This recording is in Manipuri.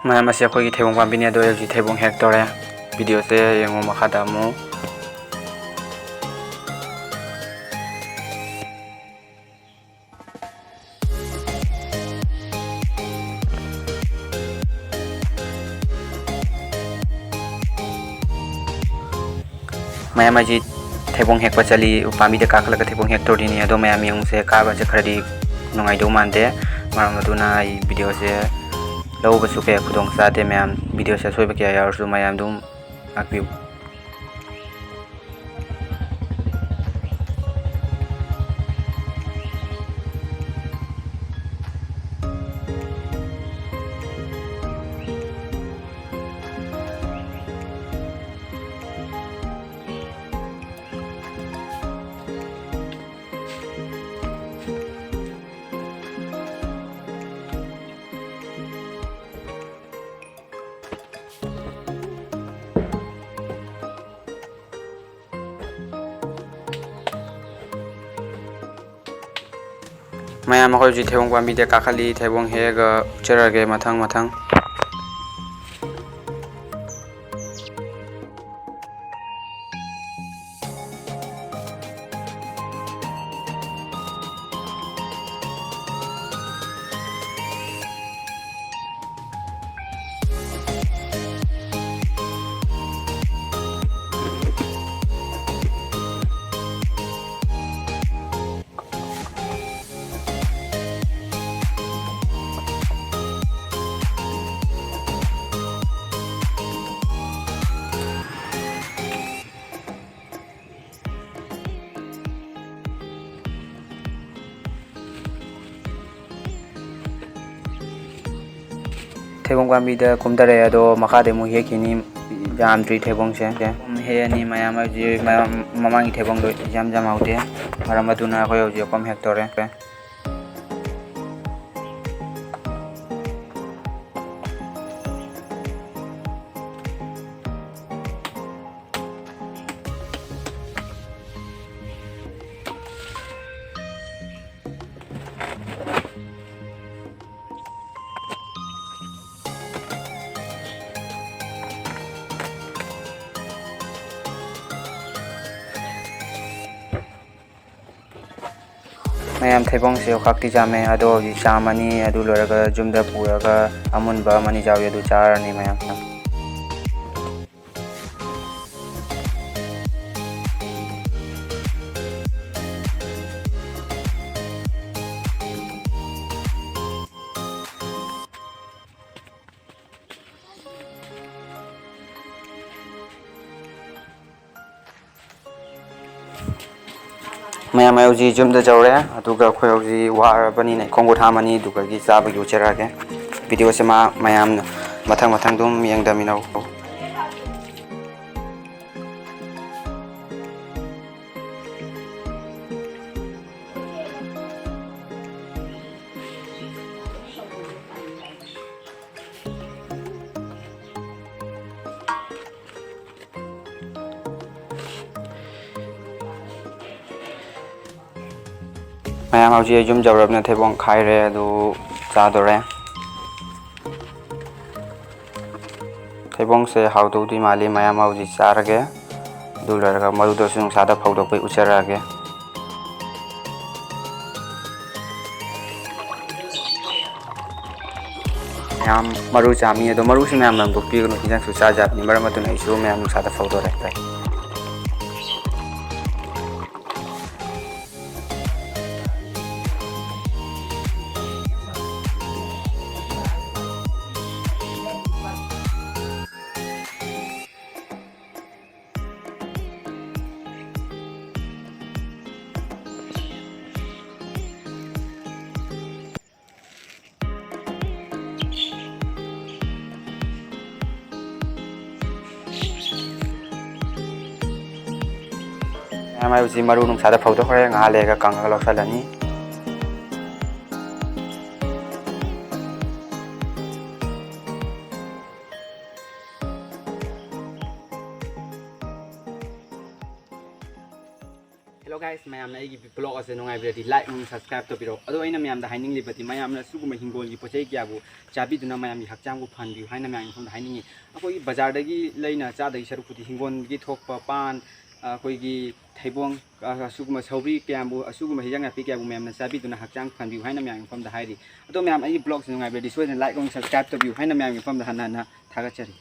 mayam ase akhoi gi theibong pambini ado ji theibong hek tore video se yengo makhada mu mayam aji Theibong Hekpa chali upami de kakhlaga Theibong Hek tordini ado mayam yung se kaba je kharadi nungai do mande maram aduna ai video se lawba su ke khudong sa de mayam video se soiba ke yar su mayam dum akbiu mayam akhoi ji Theibong pambi de kakhali Theibong Hek cherage mathang Theibong pambi de kumdare ado makhade mu hekini jam tri Theibong se he ani mayam ji mamangi Theibong do jam aude maram aduna akhoi ji kom hek tore mayam Theibong se khakti jame ado ji chamani adu loraga jumda puraga amunba mani jawi adu charani mayam mayam ji jumda jawre aduga khoi ji warabani ne khongo thamani duga gi chaba gi ucherage video se mayam mathang dum yengdaminau mayam auji jum jawrabna Theibong khaire adu chadore Theibong se haudu di mali mayam auji charage du laraga maru do sung sada phawdok pai ucharage mayam maru chami ado maru se mayam nang bukpi no hijang su cha jat ni maram aduna isu mayam sada phawdore pai mayam ji maru nung sada phawdok hore ngale ga kang ga loksalani Hello guys, mayam na igi blog ase nungaibiradhi like and subscribe to biro. Ado aina mayam da haining libati mayam na suguma hinggol gi pochai kya bu chabi duna mayam gi hakcham gu phan bi haina mayam phom da haining akoi bazar da gi leina cha da saru puti hinggol gi thokpa pan akoi gi theibong suguma sauri kya bu suguma hijang api kya bu mayam na chabi duna hakcham phan bi haina mayam phom da hairi. Ado mayam ai blog se nungaibiradhi so like and subscribe to bi haina mayam phom da hana na thaga chari.